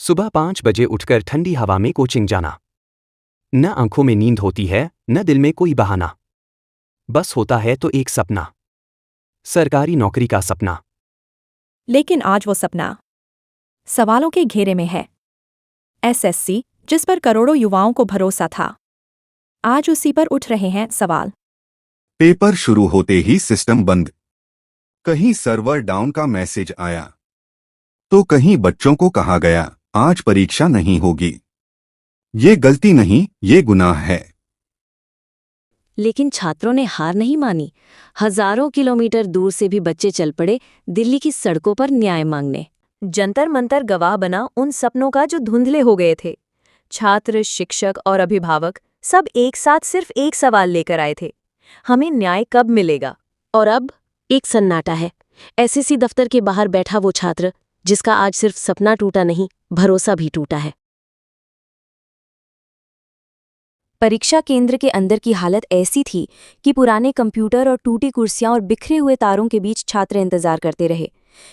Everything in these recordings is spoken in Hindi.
सुबह 5 बजे उठकर ठंडी हवा में कोचिंग जाना। न आंखों में नींद होती है, न दिल में कोई बहाना। बस होता है तो एक सपना, सरकारी नौकरी का सपना। लेकिन आज वो सपना सवालों के घेरे में है। एसएससी, जिस पर करोड़ों युवाओं को भरोसा था, आज उसी पर उठ रहे हैं सवाल। पेपर शुरू होते ही सिस्टम बंद, कहीं सर्वर डाउन का मैसेज आया, तो कहीं बच्चों को कहा गया आज परीक्षा नहीं होगी। ये गलती नहीं, ये गुनाह है। लेकिन छात्रों ने हार नहीं मानी। हजारों किलोमीटर दूर से भी बच्चे चल पड़े दिल्ली की सड़कों पर न्याय मांगने। जंतर मंतर गवाह बना उन सपनों का जो धुंधले हो गए थे। छात्र, शिक्षक और अभिभावक सब एक साथ सिर्फ एक सवाल लेकर आए थे, हमें न्याय कब मिलेगा। और अब एक सन्नाटा है। एसएससी दफ्तर के बाहर बैठा वो छात्र जिसका आज सिर्फ सपना टूटा नहीं, भरोसा भी टूटा है। परीक्षा केंद्र के अंदर की हालत ऐसी थी कि पुराने कंप्यूटर और टूटी कुर्सियां और बिखरे हुए तारों के बीच छात्र इंतजार करते रहे।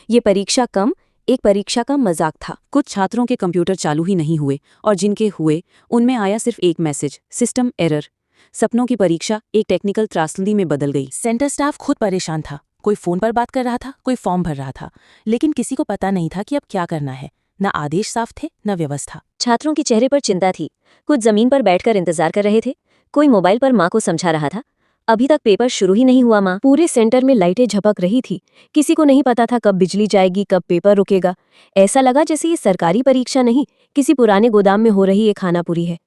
ये परीक्षा कम, एक परीक्षा का मजाक था। कुछ छात्रों के कंप्यूटर चालू ही नहीं हुए और जिनके हुए उनमें आया सिर्फ एक मैसेज, सिस्टम एरर। सपनों की परीक्षा एक टेक्निकल त्रासदी में बदल गई। सेंटर स्टाफ खुद परेशान था। कोई फोन पर बात कर रहा था, कोई फॉर्म भर रहा था, लेकिन किसी को पता नहीं था कि अब क्या करना है। न आदेश साफ थे, न व्यवस्था। छात्रों के चेहरे पर चिंता थी। कुछ जमीन पर बैठकर इंतजार कर रहे थे, कोई मोबाइल पर माँ को समझा रहा था, अभी तक पेपर शुरू ही नहीं हुआ माँ। पूरे सेंटर में लाइटें झपक रही थी। किसी को नहीं पता था कब बिजली जाएगी, कब पेपर रुकेगा। ऐसा लगा जैसे ये सरकारी परीक्षा नहीं, किसी पुराने गोदाम में हो रही एक खानापुरी है।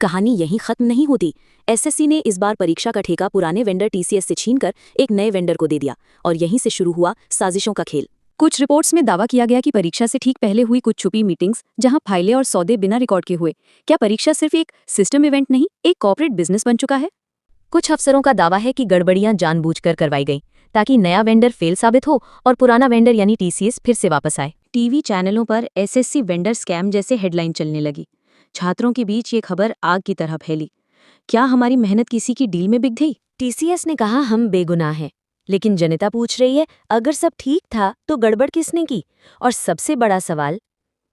कहानी यहीं खत्म नहीं होती। एसएससी ने इस बार परीक्षा का ठेका पुराने वेंडर टीसीएस से छीनकर एक नए वेंडर को दे दिया और यहीं से शुरू हुआ साजिशों का खेल। कुछ रिपोर्ट्स में दावा किया गया कि परीक्षा से ठीक पहले हुई कुछ छुपी मीटिंग्स, जहां फाइलें और सौदे बिना रिकॉर्ड के हुए। क्या परीक्षा सिर्फ एक सिस्टम इवेंट नहीं, एक कॉर्पोरेट बिजनेस बन चुका है? कुछ अफसरों का दावा है कि गड़बड़ियां जानबूझकर करवाई गईं ताकि नया वेंडर फेल साबित हो और पुराना वेंडर यानी टीसीएस फिर से वापस आए। टीवी चैनलों पर एसएससी वेंडर स्कैम जैसे हेडलाइन चलने लगी। छात्रों के बीच ये खबर आग की तरह फैली। क्या हमारी मेहनत किसी की डील में बिक गई? टीसीएस ने कहा हम बेगुनाह हैं, लेकिन जनता पूछ रही है अगर सब ठीक था तो गड़बड़ किसने की? और सबसे बड़ा सवाल,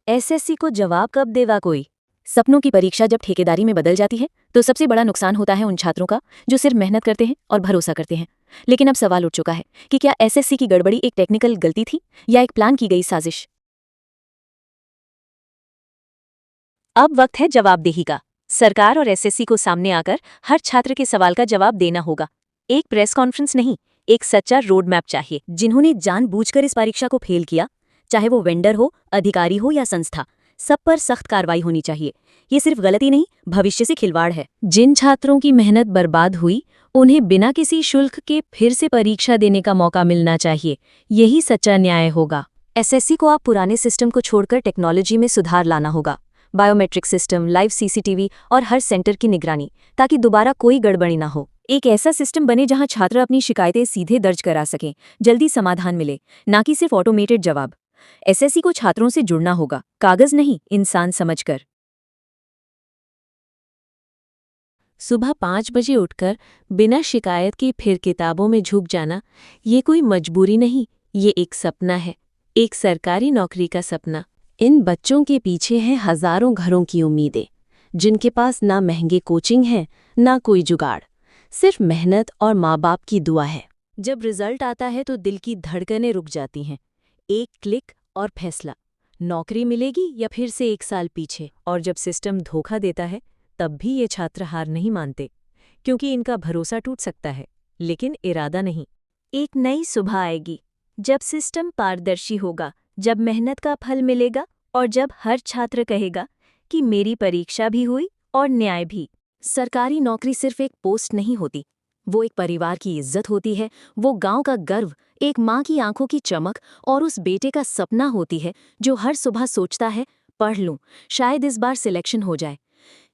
एसएससी को जवाब कब देगा कोई? सपनों की परीक्षा जब ठेकेदारी में बदल जाती है तो सबसे बड़ा नुकसान होता है उन छात्रों का जो सिर्फ मेहनत करते हैं और भरोसा करते हैं। लेकिन अब सवाल उठ चुका है कि क्या एसएससी की गड़बड़ी एक टेक्निकल गलती थी या एक प्लान की गई साजिश? अब वक्त है जवाबदेही का। सरकार और एसएससी को सामने आकर हर छात्र के सवाल का जवाब देना होगा। एक प्रेस कॉन्फ्रेंस नहीं, एक सच्चा रोड मैप चाहिए। जिन्होंने जानबूझकर इस परीक्षा को फेल किया, चाहे वो वेंडर हो, अधिकारी हो या संस्था, सब पर सख्त कार्रवाई होनी चाहिए। ये सिर्फ गलती नहीं, भविष्य से खिलवाड़ है। जिन छात्रों की मेहनत बर्बाद हुई, उन्हें बिना किसी शुल्क के फिर से परीक्षा देने का मौका मिलना चाहिए। यही सच्चा न्याय होगा। एसएससी को आप पुराने सिस्टम को छोड़कर टेक्नोलॉजी में सुधार लाना होगा। बायोमेट्रिक सिस्टम, लाइव सीसीटीवी और हर सेंटर की निगरानी, ताकि दोबारा कोई गड़बड़ी ना हो। एक ऐसा सिस्टम बने जहां छात्र अपनी शिकायतें सीधे दर्ज करा सकें, जल्दी समाधान मिले, ना कि सिर्फ ऑटोमेटेड जवाब। एसएससी को छात्रों से जुड़ना होगा, कागज नहीं, इंसान समझकर। सुबह 5 बजे उठकर बिना शिकायत के फिर किताबों में झुक जाना, ये कोई मजबूरी नहीं, ये एक सपना है, एक सरकारी नौकरी का सपना। इन बच्चों के पीछे हैं हजारों घरों की उम्मीदें, जिनके पास ना महंगे कोचिंग है, ना कोई जुगाड़, सिर्फ मेहनत और माँ बाप की दुआ है। जब रिजल्ट आता है तो दिल की धड़कनें रुक जाती हैं। एक क्लिक और फैसला, नौकरी मिलेगी या फिर से एक साल पीछे। और जब सिस्टम धोखा देता है तब भी ये छात्र हार नहीं मानते, क्योंकि इनका भरोसा टूट सकता है, लेकिन इरादा नहीं। एक नई सुबह आएगी, जब सिस्टम पारदर्शी होगा, जब मेहनत का फल मिलेगा और जब हर छात्र कहेगा कि मेरी परीक्षा भी हुई और न्याय भी। सरकारी नौकरी सिर्फ एक पोस्ट नहीं होती, वो एक परिवार की इज्जत होती है, वो गांव का गर्व, एक माँ की आंखों की चमक और उस बेटे का सपना होती है जो हर सुबह सोचता है पढ़ लूं, शायद इस बार सिलेक्शन हो जाए।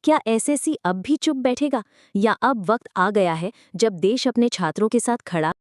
क्या एसएससी अब भी चुप बैठेगा, या अब वक्त आ गया है जब देश अपने छात्रों के साथ खड़ा